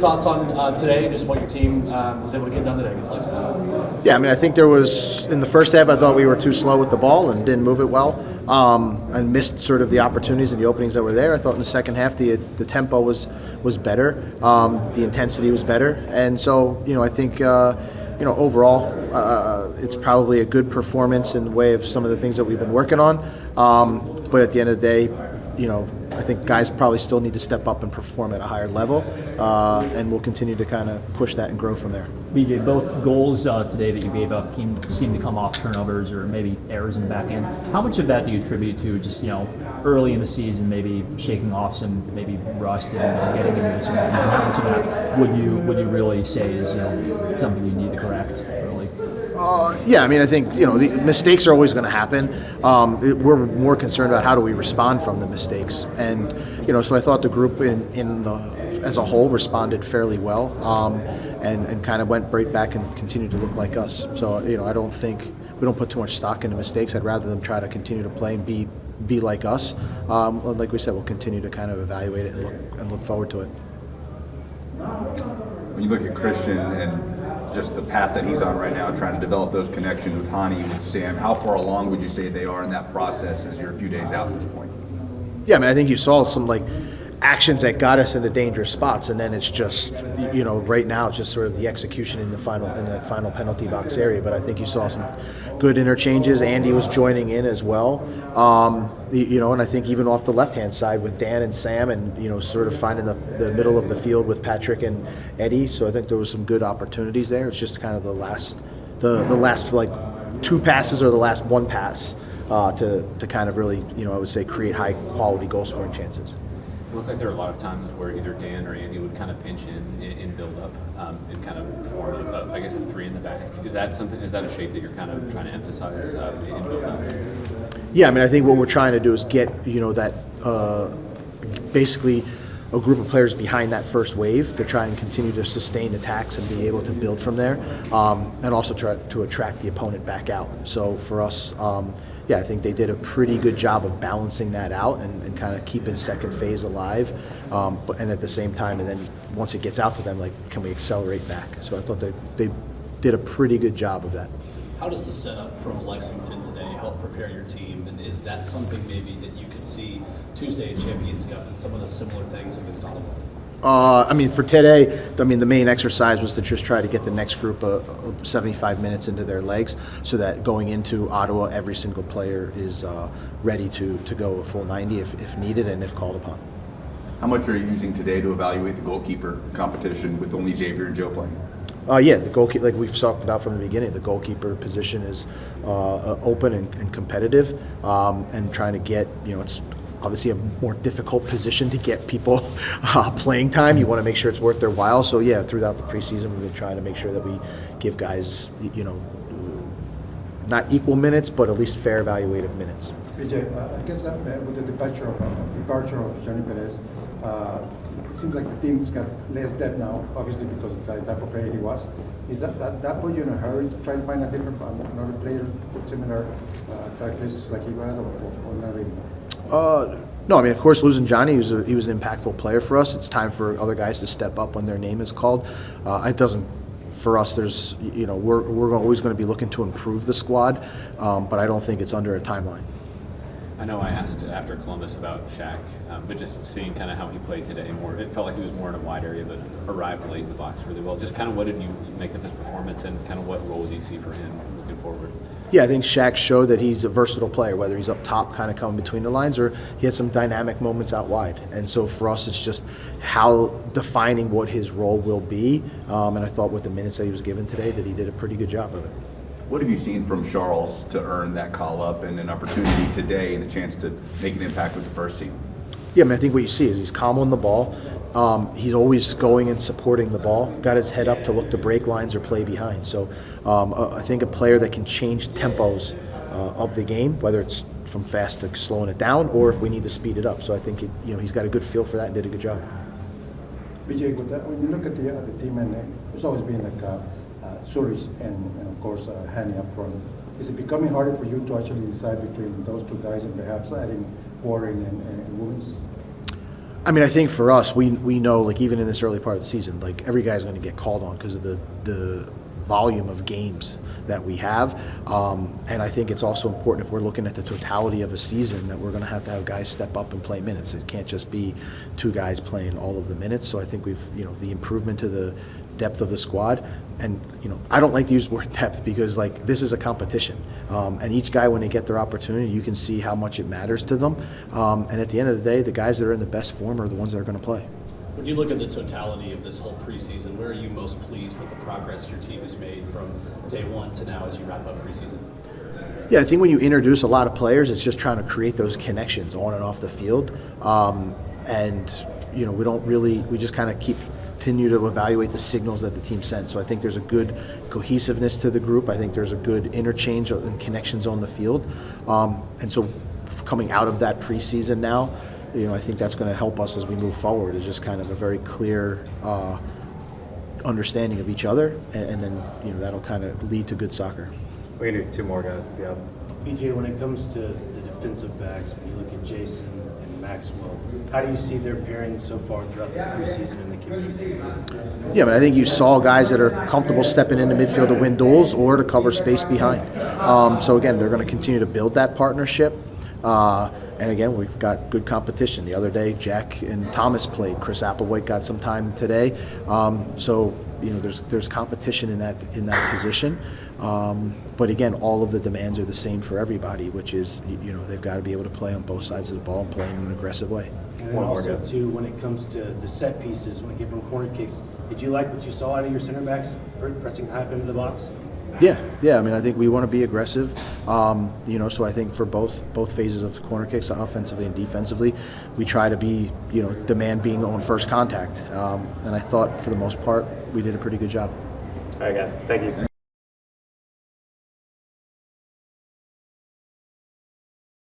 thoughts on today, just what your team was able to get done today against Lexington? Yeah, I mean, I think there was, in the first half, I thought we were too slow with the ball and didn't move it well, and missed sort of the opportunities and the openings that were there. I thought in the second half the tempo was better, the intensity was better, and so, I think, overall, it's probably a good performance in the way of some of the things that we've been working on, but at the end of the day, I think guys probably still need to step up and perform at a higher level, and we'll continue to kind of push that and grow from there. BJ, both goals today that you gave up seemed to come off turnovers or maybe errors in the back end. How much of that do you attribute to just early in the season, maybe shaking off some maybe rust and getting into some? How much of that would you really say is something you need to correct early? Yeah, I mean, I think the mistakes are always going to happen. We're more concerned about how do we respond from the mistakes, and so I thought the group as a whole responded fairly well, and kind of went right back and continued to look like us. So I don't think we don't put too much stock into mistakes. I'd rather them try to continue to play and be like us. Like we said, we'll continue to kind of evaluate it and look forward to it. When you look at Christian and just the path that he's on right now, trying to develop those connections with Hani, with Sam, how far along would you say they are in that process as you're a few days out at this point? Yeah, I mean, I think you saw some actions that got us into dangerous spots, and then it's just right now it's just sort of the execution in that final penalty box area. But I think you saw some good interchanges. Andy was joining in as well, and I think even off the left-hand side with Dan and Sam, and sort of finding the middle of the field with Patrick and Eddie. So I think there was some good opportunities there. It's just kind of the last two passes or the last one pass to kind of really I would say create high quality goal scoring chances. It looked like there were a lot of times where either Dan or Andy would kind of pinch in build up and kind of form a 3 in the back. Is that a shape that you're kind of trying to emphasize in build up? Yeah, I mean, I think what we're trying to do is get that basically a group of players behind that first wave to try and continue to sustain attacks and be able to build from there, and also try to attract the opponent back out. So for us, I think they did a pretty good job of balancing that out and kind of keeping second phase alive, and at the same time, and then once it gets out to them, can we accelerate back? So I thought they did a pretty good job of that. How does the setup from Lexington today help prepare your team, and is that something maybe that you could see Tuesday in Champions Cup and some of the similar things against Ottawa? I mean, for today, the main exercise was to just try to get the next group of 75 minutes into their legs, so that going into Ottawa, every single player is ready to go a full 90 if needed and if called upon. How much are you using today to evaluate the goalkeeper competition with only Xavier and Joe playing? Yeah, the goalkeeper, like we've talked about from the beginning, the goalkeeper position is open and competitive, and trying to get, it's obviously a more difficult position to get people playing time. You want to make sure it's worth their while. So yeah, throughout the preseason, we've been trying to make sure that we give guys, not equal minutes, but at least fair evaluative minutes. BJ, I guess with the departure of Johnny Perez, it seems like the team's got less depth now, obviously because of the type of player he was. Is that put you in a hurry to try to find another player with similar characteristics like he had, or not really? No, I mean, of course, losing Johnny, he was an impactful player for us. It's time for other guys to step up when their name is called. It doesn't, for us, there's, we're always going to be looking to improve the squad, but I don't think it's under a timeline. I know I asked after Columbus about Shaq, but just seeing kind of how he played today, it felt like he was more in a wide area, but arrived late in the box really well. Just kind of what did you make of his performance, and kind of what role do you see for him looking forward? Yeah, I think Shaq showed that he's a versatile player, whether he's up top kind of coming between the lines, or he had some dynamic moments out wide. And so for us, it's just how defining what his role will be. And I thought with the minutes that he was given today that he did a pretty good job of it. What have you seen from Charles to earn that call-up and an opportunity today and a chance to make an impact with the first team? Yeah, I mean, I think what you see is he's calm on the ball. He's always going and supporting the ball, got his head up to look to break lines or play behind. So I think a player that can change tempos of the game, whether it's from fast to slowing it down or if we need to speed it up. So I think he's got a good feel for that and did a good job. BJ, when you look at the team, and there's always been Suris and of course Hani up front, is it becoming harder for you to actually decide between those two guys and perhaps adding Warren and Woodens? I mean, I think for us, we know, like, even in this early part of the season, like, every guy's going to get called on because of the volume of games that we have. And I think it's also important, if we're looking at the totality of a season, that we're going to have guys step up and play minutes. It can't just be two guys playing all of the minutes. So I think we've, the improvement to the depth of the squad. And, I don't like to use the word depth because, like, this is a competition. And each guy, when they get their opportunity, you can see how much it matters to them. And at the end of the day, the guys that are in the best form are the ones that are going to play. When you look at the totality of this whole preseason, where are you most pleased with the progress your team has made from day one to now as you wrap up preseason? Yeah, I think when you introduce a lot of players, it's just trying to create those connections on and off the field. We just kind of continue to evaluate the signals that the team sends. So I think there's a good cohesiveness to the group. I think there's a good interchange and connections on the field. And so coming out of that preseason now, I think that's going to help us as we move forward, is just kind of a very clear understanding of each other, and then that'll kind of lead to good soccer. We can do two more guys if you have. BJ, when it comes to the defensive backs, when you look at Jason and Maxwell, how do you see their pairing so far throughout this preseason and the chemistry? Yeah, but I think you saw guys that are comfortable stepping into midfield to win duels or to cover space behind. So again, they're going to continue to build that partnership. And again, we've got good competition. The other day, Jack and Thomas played. Chris Applewhite got some time today. So there's competition in that position. But again, all of the demands are the same for everybody, which is they've got to be able to play on both sides of the ball and play in an aggressive way. And then also too, when it comes to the set pieces, when it came from corner kicks, did you like what you saw out of your center backs pressing high up into the box? Yeah. I mean, I think we want to be aggressive. So I think for both phases of corner kicks, offensively and defensively, we try to be, demand being on first contact. And I thought for the most part, we did a pretty good job. All right, guys. Thank you.